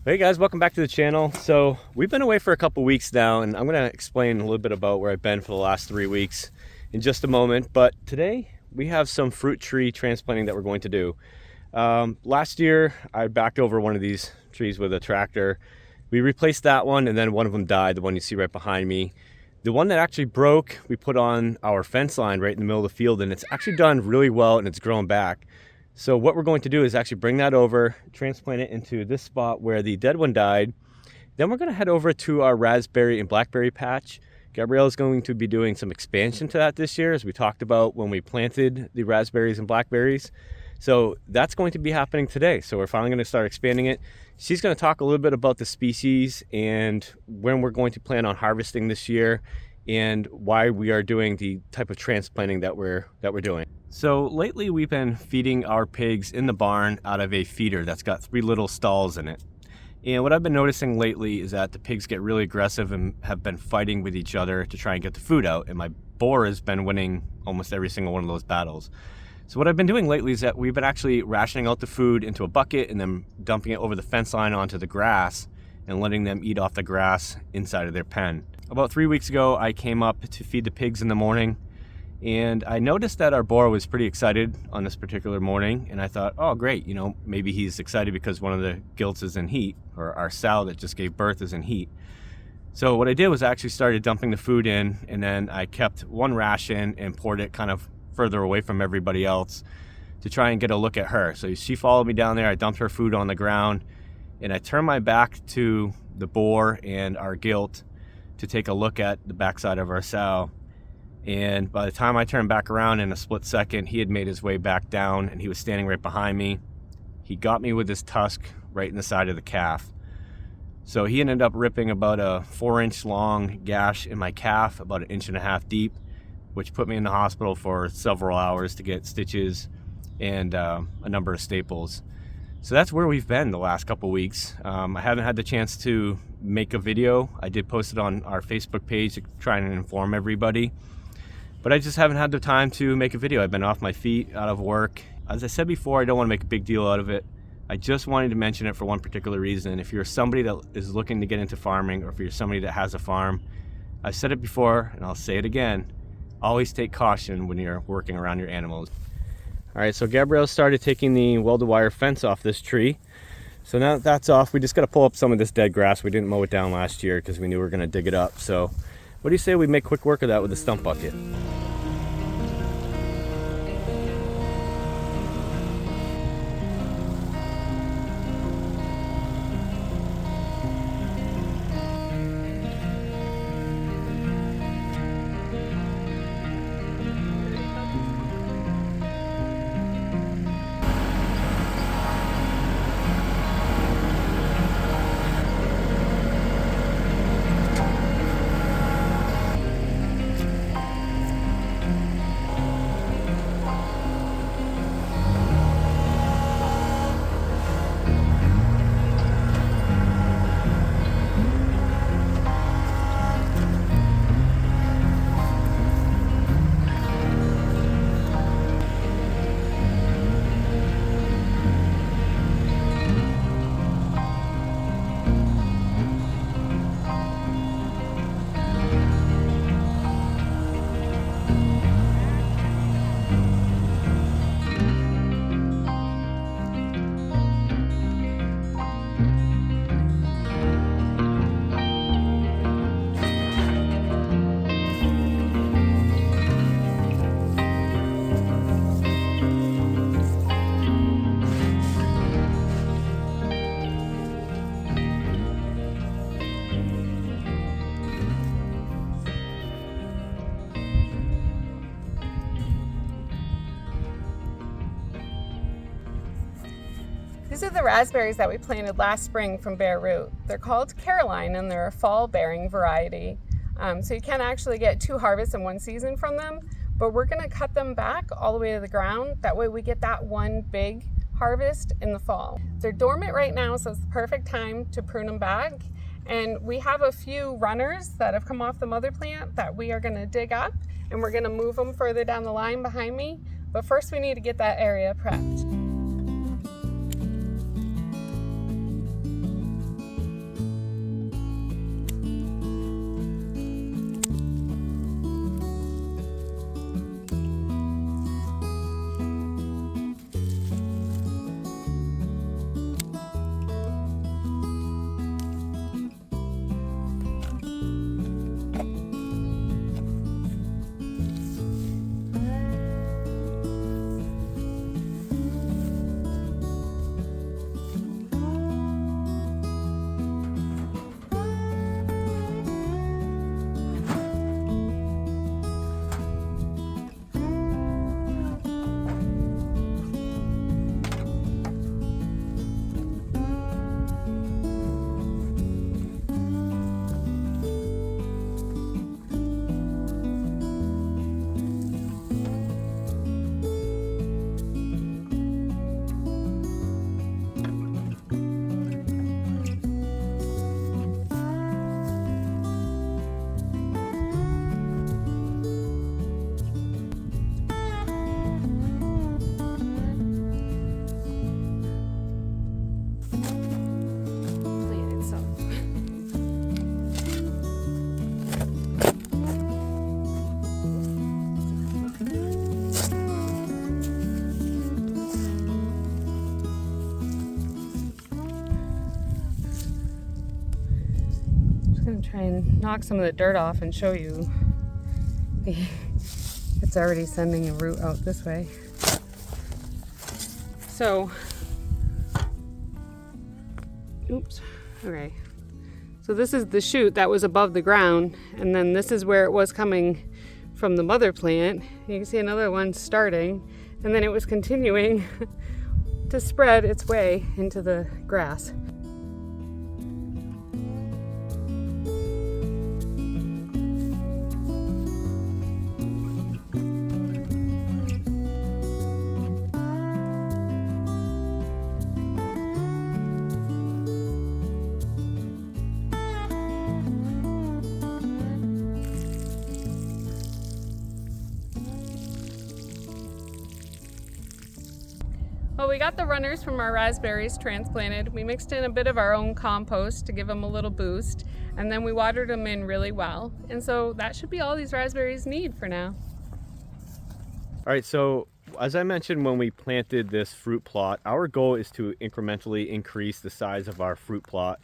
Hey guys, welcome back to the channel. So we've been away for a couple weeks now, and I'm going to explain a little bit about where I've been for the last 3 weeks in just a moment. But today we have some fruit tree transplanting that we're going to do. Last year I backed over one of these trees with a tractor. We replaced that one, and then one of them died, the one you see right behind me. The one that actually broke, we put on our fence line right in the middle of the field, and it's actually done really well and it's grown back. So what we're going to do is actually bring that over, transplant it into this spot where the dead one died. Then we're going to head over to our raspberry and blackberry patch. Gabrielle is going to be doing some expansion to that this year, as we talked about when we planted the raspberries and blackberries. So that's going to be happening today. So we're finally going to start expanding it. She's going to talk a little bit about the species and when we're going to plan on harvesting this year and why we are doing the type of transplanting that we're doing. So lately we've been feeding our pigs in the barn out of a feeder that's got 3 little stalls in it. And what I've been noticing lately is that the pigs get really aggressive and have been fighting with each other to try and get the food out. And my boar has been winning almost every single one of those battles. So what I've been doing lately is that we've been actually rationing out the food into a bucket and then dumping it over the fence line onto the grass and letting them eat off the grass inside of their pen. About 3 weeks ago, I came up to feed the pigs in the morning, and I noticed that our boar was pretty excited on this particular morning, and I thought, oh great, maybe he's excited because one of the gilts is in heat, or our sow that just gave birth is in heat. So what I did was I actually started dumping the food in, and then I kept one ration and poured it kind of further away from everybody else to try and get a look at her. So she followed me down there, I dumped her food on the ground, and I turned my back to the boar and our gilt to take a look at the backside of our sow. And by the time I turned back around in a split second, he had made his way back down and he was standing right behind me. He got me with his tusk right in the side of the calf. So he ended up ripping about a 4-inch long gash in my calf, about 1.5 inches deep, which put me in the hospital for several hours to get stitches and a number of staples. So that's where we've been the last couple weeks. I haven't had the chance to make a video. I did post it on our Facebook page to try and inform everybody, but I just haven't had the time to make a video. I've been off my feet, out of work. As I said before, I don't want to make a big deal out of it. I just wanted to mention it for one particular reason. If you're somebody that is looking to get into farming, or if you're somebody that has a farm, I've said it before and I'll say it again, always take caution when you're working around your animals. All right, so Gabrielle started taking the welded wire fence off this tree. So now that that's off, we just got to pull up some of this dead grass. We didn't mow it down last year because we knew we were going to dig it up. So what do you say we make quick work of that with a stump bucket? These are the raspberries that we planted last spring from bare root. They're called Caroline and they're a fall bearing variety. So you can actually get 2 harvests in one season from them, but we're gonna cut them back all the way to the ground. That way we get that one big harvest in the fall. They're dormant right now, so it's the perfect time to prune them back. And we have a few runners that have come off the mother plant that we are gonna dig up, and we're gonna move them further down the line behind me. But first we need to get that area prepped. try and knock some of the dirt off and show you. It's already sending a root out this way. So, oops, okay. So this is the shoot that was above the ground, and then this is where it was coming from the mother plant. You can see another one starting, and then it was continuing to spread its way into the grass. Well, we got the runners from our raspberries transplanted. We mixed in a bit of our own compost to give them a little boost, and then we watered them in really well. And so that should be all these raspberries need for now. All right, so as I mentioned when we planted this fruit plot, our goal is to incrementally increase the size of our fruit plot.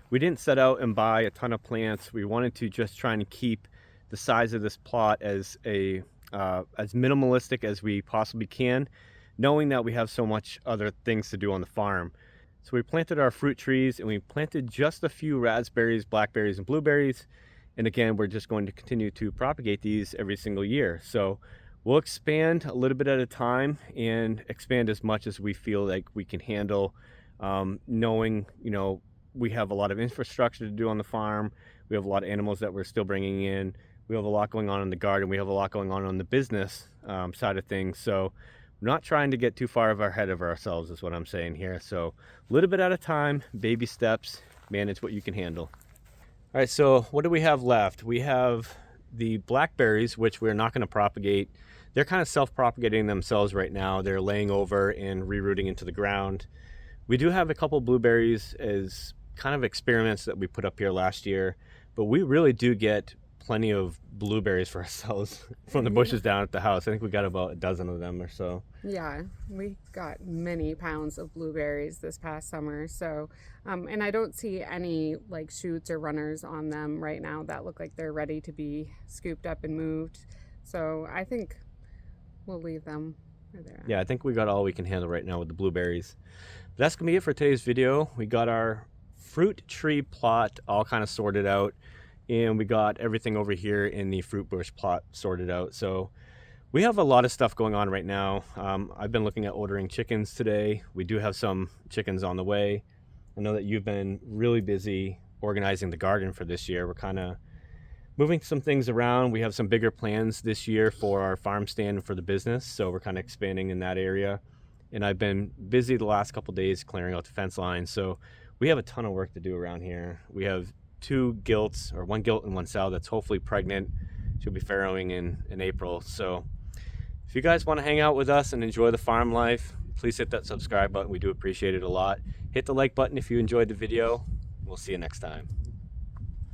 We didn't set out and buy a ton of plants. We wanted to just try and keep the size of this plot as minimalistic as we possibly can, knowing that we have so much other things to do on the farm. So we planted our fruit trees, and we planted just a few raspberries, blackberries, and blueberries. And again, we're just going to continue to propagate these every single year. So we'll expand a little bit at a time and expand as much as we feel like we can handle, knowing, we have a lot of infrastructure to do on the farm. We have a lot of animals that we're still bringing in. We have a lot going on in the garden. We have a lot going on the business side of things. So we're not trying to get too far ahead of ourselves is what I'm saying here. So a little bit at a time, baby steps, manage what you can handle. All right, so what do we have left? We have the blackberries, which we're not going to propagate. They're kind of self-propagating themselves right now. They're laying over and rerooting into the ground. We do have a couple blueberries as kind of experiments that we put up here last year, but we really do get plenty of blueberries for ourselves from the bushes down at the house. I think we got about a dozen of them or so. Yeah, we got many pounds of blueberries this past summer. So, and I don't see any like shoots or runners on them right now that look like they're ready to be scooped up and moved. So I think we'll leave them where they're at. Yeah, I think we got all we can handle right now with the blueberries. That's gonna be it for today's video. We got our fruit tree plot all kind of sorted out, and we got everything over here in the fruit bush plot sorted out. So we have a lot of stuff going on right now. I've been looking at ordering chickens today. We do have some chickens on the way. I know that you've been really busy organizing the garden for this year. We're kind of moving some things around. We have some bigger plans this year for our farm stand and for the business. So we're kind of expanding in that area. And I've been busy the last couple days clearing out the fence line. So we have a ton of work to do around here. We have one gilt and one sow that's hopefully pregnant. She'll be farrowing in April. So if you guys want to hang out with us and enjoy the farm life, please hit that subscribe button. We do appreciate it a lot. Hit the like button if you enjoyed the video. We'll see you next time.